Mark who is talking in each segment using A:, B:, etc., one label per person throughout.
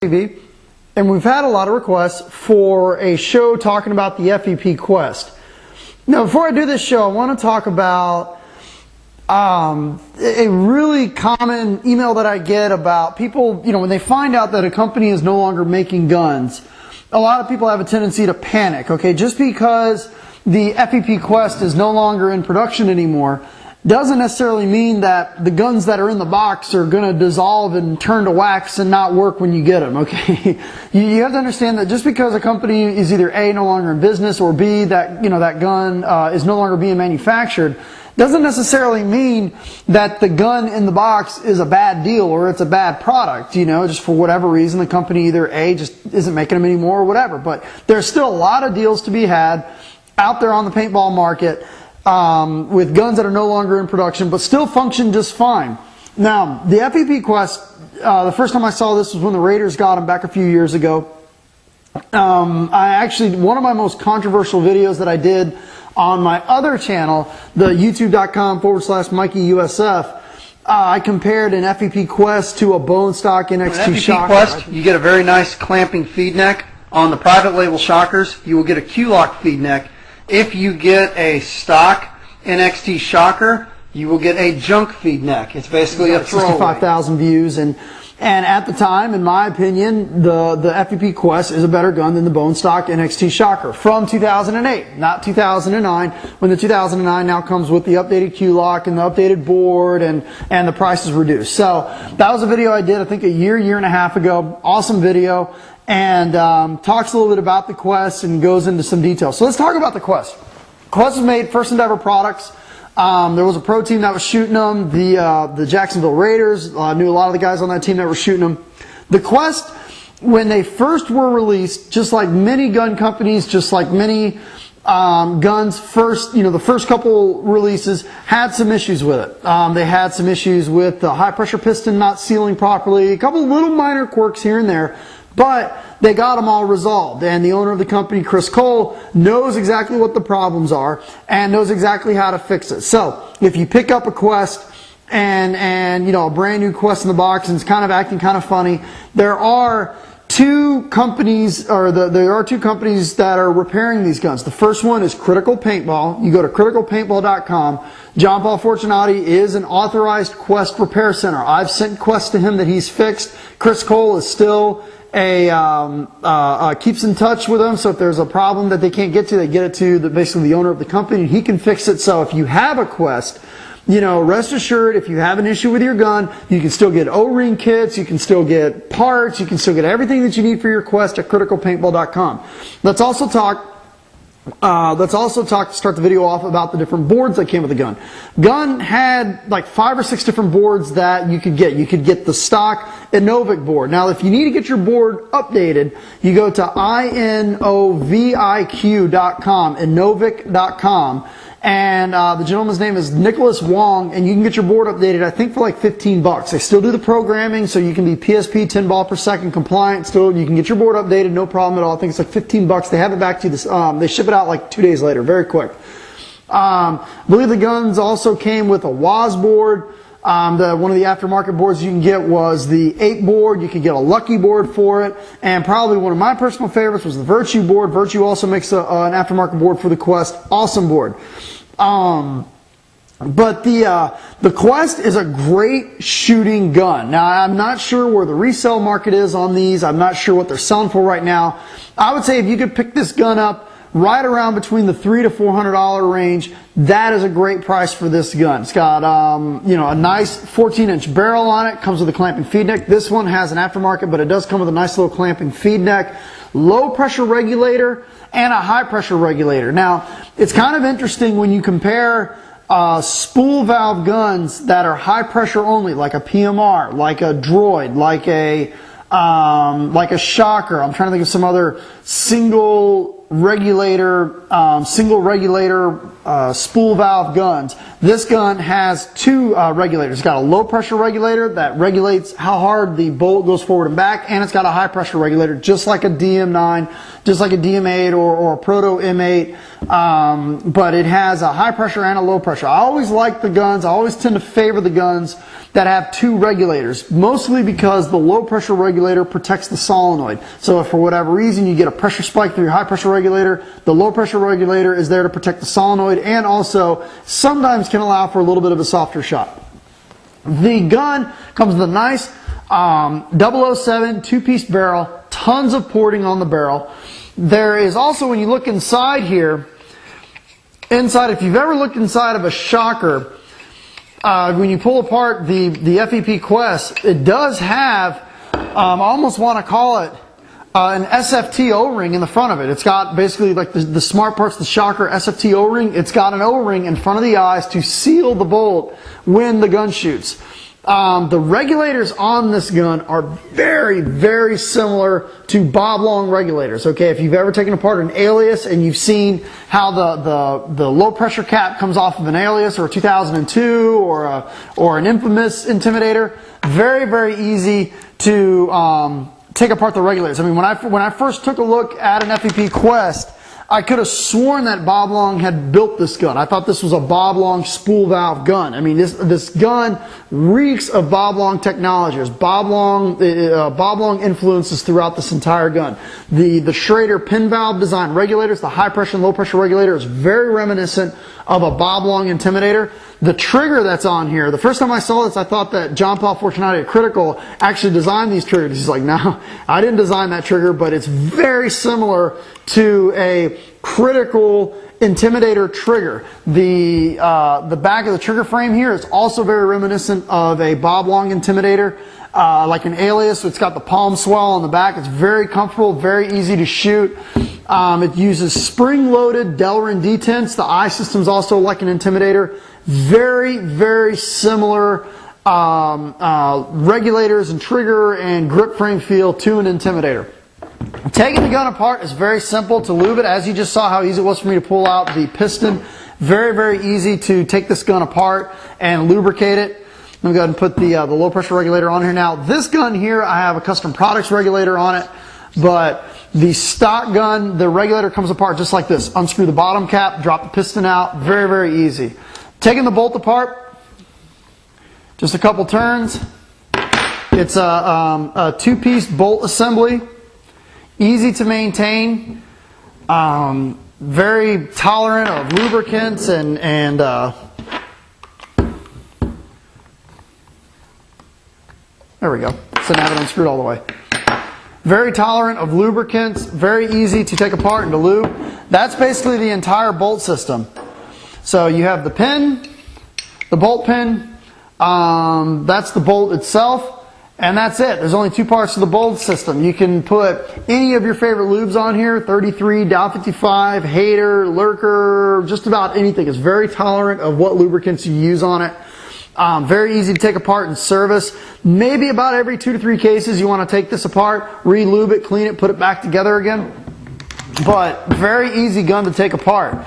A: TV, and we've had a lot of requests for a show talking about the FEP Quest. Now, before I do this show, I want to talk about a really common email that I get about people, you know, when they find out that a company is no longer making guns. A lot of people have a tendency to panic, okay? Just because the FEP Quest is no longer in production anymore doesn't necessarily mean that the guns that are in the box are going to dissolve and turn to wax and not work when you get them, okay? You have to understand that just because a company is either A, no longer in business, or B, that, you know, that gun is no longer being manufactured, doesn't necessarily mean that the gun in the box is a bad deal or it's a bad product, you know, just for whatever reason the company either A, just isn't making them anymore or whatever. But there's still a lot of deals to be had out there on the paintball market with guns that are no longer in production but still function just fine. Now, the FEP Quest, the first time I saw this was when the Raiders got them back a few years ago. One of my most controversial videos that I did on my other channel, the youtube.com/MikeyUSF, I compared an FEP Quest to a bone stock NXT shocker.
B: Quest, you get a very nice clamping feed neck. On the private label shockers, you will get a Q-lock feed neck. If you get a stock NXT shocker, you will get a junk feed neck. It's basically a throwaway.
A: 65,000 views, and at the time, in my opinion, the FEP Quest is a better gun than the bone stock NXT shocker from 2008, not 2009, when the 2009 now comes with the updated Q-lock and the updated board and the price is reduced. So that was a video I did, I think, a year and a half ago. Awesome video, and talks a little bit about the Quest and goes into some details. So let's talk about the Quest. Quest was made First Endeavor Products. There was a pro team that was shooting them. The Jacksonville Raiders, knew a lot of the guys on that team that were shooting them. The Quest, when they first were released, just like many gun companies, just like many guns, the first couple releases had some issues with it. They had some issues with the high pressure piston not sealing properly, a couple little minor quirks here and there, but they got them all resolved, and the owner of the company, Chris Cole, knows exactly what the problems are and knows exactly how to fix it. So if you pick up a Quest and you know, a brand new Quest in the box and it's kind of acting kind of funny, there are two companies that are repairing these guns. The first one is Critical Paintball. You go to criticalpaintball.com. John Paul Fortunati is an authorized Quest repair center. I've sent Quest to him that he's fixed. Chris Cole is still keeps in touch with them, so if there's a problem that they can't get to, they get it to basically the owner of the company, and he can fix it. So if you have a Quest, you know, rest assured, if you have an issue with your gun, you can still get O-ring kits, you can still get parts, you can still get everything that you need for your Quest at criticalpaintball.com. Let's also talk to start the video off about the different boards that came with the gun. Gun had like 5 or 6 different boards that you could get. You could get the stock Innovic board. Now, if you need to get your board updated, you go to inoviq.com, innovic.com, and the gentleman's name is Nicholas Wong, and you can get your board updated, I think, for like $15. They still do the programming, so you can be PSP 10 ball per second compliant. Still, you can get your board updated, no problem at all. I think it's like $15. They have it back to you. They ship it out like 2 days later, very quick. I believe the guns also came with a WAS board. One of the aftermarket boards you can get was the 8 board. You can get a Lucky board for it, and probably one of my personal favorites was the Virtue board. Virtue also makes an aftermarket board for the Quest. Awesome board. But the Quest is a great shooting gun. Now, I'm not sure where the resale market is on these. I'm not sure what they're selling for right now. I would say if you could pick this gun up right around between the $300 to $400 range, that is a great price for this gun. It's got you know, a nice 14-inch barrel on it. Comes with a clamping feed neck. This one has an aftermarket, but it does come with a nice little clamping feed neck, low pressure regulator, and a high pressure regulator. Now, it's kind of interesting when you compare spool valve guns that are high pressure only, like a PMR, like a Droid, like a shocker. I'm trying to think of some other single regulator, single regulator spool valve guns. This gun has two regulators. It's got a low pressure regulator that regulates how hard the bolt goes forward and back, and it's got a high pressure regulator, just like a DM9, just like a DM8 or a Proto M8, but it has a high pressure and a low pressure. I always like the guns. I always tend to favor the guns that have two regulators, mostly because the low pressure regulator protects the solenoid. So if for whatever reason you get a pressure spike through your high pressure regulator, the low pressure regulator is there to protect the solenoid and also sometimes can allow for a little bit of a softer shot. The gun comes with a nice 007 two-piece barrel, tons of porting on the barrel. There is also, when you look inside here, if you've ever looked inside of a shocker, when you pull apart the FEP Quest, it does have, I almost want to call it an SFT O-ring in the front of it. It's got basically like the smart parts, the shocker SFT O-ring. It's got an O-ring in front of the eyes to seal the bolt when the gun shoots. The regulators on this gun are very, very similar to Bob Long regulators. Okay, if you've ever taken apart an Alias and you've seen how the low pressure cap comes off of an Alias or a 2002 or an infamous Intimidator, very, very easy to take apart the regulators. I mean, when I first took a look at an FEP Quest, I could have sworn that Bob Long had built this gun. I thought this was a Bob Long spool valve gun. I mean, this gun reeks of Bob Long technology. There's Bob Long influences throughout this entire gun. The Schrader pin valve design regulators, the high pressure and low pressure regulator is very reminiscent of a Bob Long Intimidator. The trigger that's on here, the first time I saw this, I thought that John Paul Fortunati at Critical actually designed these triggers. He's like, no, I didn't design that trigger, but it's very similar to a Critical Intimidator trigger. The back of the trigger frame here is also very reminiscent of a Bob Long Intimidator, like an Alias. It's got the palm swell on the back. It's very comfortable, very easy to shoot. It uses spring-loaded Delrin detents. The eye system's also like an Intimidator. Very, very similar regulators and trigger and grip frame feel to an Intimidator. Taking the gun apart is very simple to lube it. As you just saw how easy it was for me to pull out the piston. Very, very easy to take this gun apart and lubricate it. Let me go ahead and put the low pressure regulator on here. Now, this gun here, I have a custom products regulator on it, but the stock gun, the regulator comes apart just like this. Unscrew the bottom cap, drop the piston out. Very, very easy. Taking the bolt apart, just a couple turns. It's a two-piece bolt assembly. Easy to maintain, very tolerant of lubricants and there we go. So now it's unscrewed all the way. Very tolerant of lubricants, very easy to take apart and to lube. That's basically the entire bolt system. So you have the pin, the bolt pin, that's the bolt itself. And that's it. There's only two parts to the bolt system. You can put any of your favorite lubes on here, 33, Dow 55, Hater, Lurker, just about anything. It's very tolerant of what lubricants you use on it. Very easy to take apart and service. Maybe about every 2 to 3 cases you want to take this apart, re-lube it, clean it, put it back together again. But very easy gun to take apart.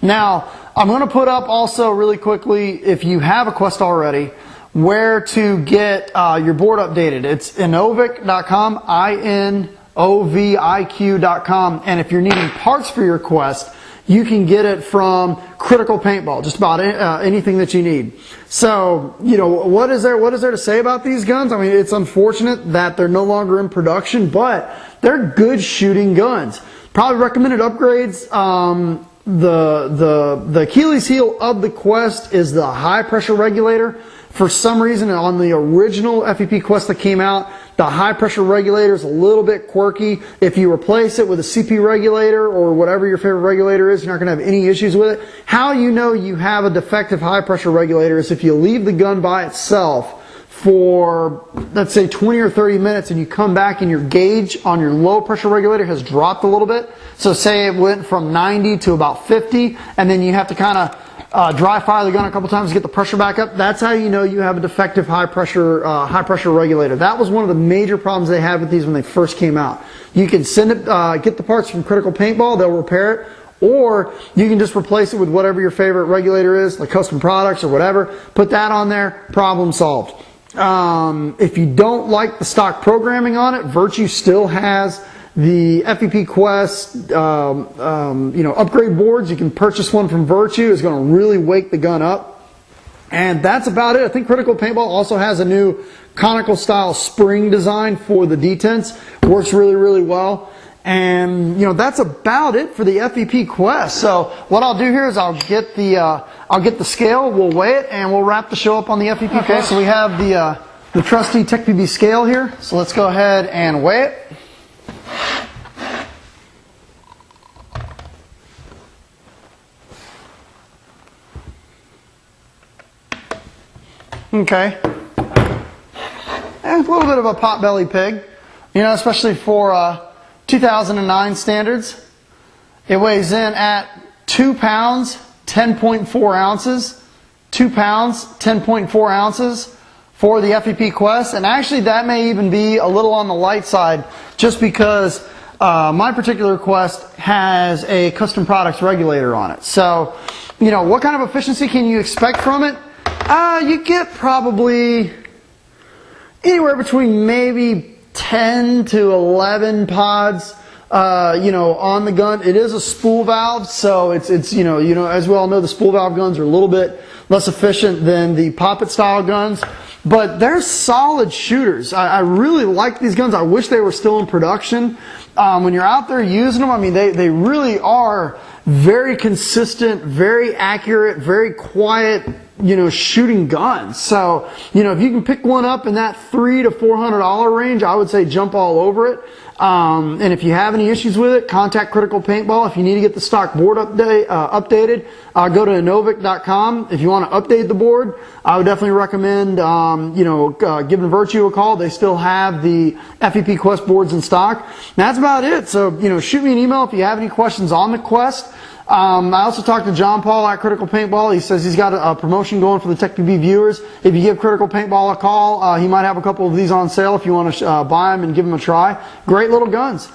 A: Now, I'm going to put up also really quickly, if you have a Quest already, where to get your board updated. It's Inovic.com, INOVIQ.com, and if you're needing parts for your Quest, you can get it from Critical Paintball, just about anything that you need. So, you know, what is there to say about these guns? I mean, it's unfortunate that they're no longer in production, but they're good shooting guns. Probably recommended upgrades. The Achilles heel of the Quest is the high pressure regulator. For some reason, on the original FEP Quest that came out, the high pressure regulator is a little bit quirky. If you replace it with a CP regulator or whatever your favorite regulator is, you're not going to have any issues with it. How you know you have a defective high pressure regulator is if you leave the gun by itself for, let's say, 20 or 30 minutes and you come back and your gauge on your low pressure regulator has dropped a little bit. So say it went from 90 to about 50, and then you have to kind of dry fire the gun a couple times to get the pressure back up. That's how you know you have a defective high pressure regulator. That was one of the major problems they had with these when they first came out. You can send it, get the parts from Critical Paintball, they'll repair it, or you can just replace it with whatever your favorite regulator is, like Custom Products or whatever. Put that on there, problem solved. If you don't like the stock programming on it, Virtue still has the FEP Quest, upgrade boards. You can purchase one from Virtue. It's going to really wake the gun up. And that's about it. I think Critical Paintball also has a new conical style spring design for the detents. Works really, really well. And, that's about it for the FEP Quest. So what I'll do here is I'll get the scale, we'll weigh it, and we'll wrap the show up on the FEP Quest. Okay, so we have the trusty TechPB scale here. So let's go ahead and weigh it. Okay. And a little bit of a pot-belly pig, especially for 2009 standards. It weighs in at 2 pounds, 10.4 ounces. 2 pounds, 10.4 ounces for the FEP Quest. And actually that may even be a little on the light side just because my particular Quest has a Custom Products regulator on it. So, what kind of efficiency can you expect from it? You get probably anywhere between maybe 10 to 11 pods, on the gun. It is a spool valve, so it's as we all know, the spool valve guns are a little bit less efficient than the poppet style guns, but they're solid shooters. I really like these guns. I wish they were still in production. When you're out there using them, they really are very consistent, very accurate, very quiet, shooting guns. So, if you can pick one up in that $300 to $400 range, I would say jump all over it. And if you have any issues with it, contact Critical Paintball. If you need to get the stock board updated, go to Innovic.com. If you want to update the board, I would definitely recommend, giving Virtue a call. They still have the FEP Quest boards in stock. And that's about it. So, shoot me an email if you have any questions on the Quest. I also talked to John Paul at Critical Paintball. He says he's got a promotion going for the TechPB viewers. If you give Critical Paintball a call, he might have a couple of these on sale if you want to buy them and give them a try. Great little guns.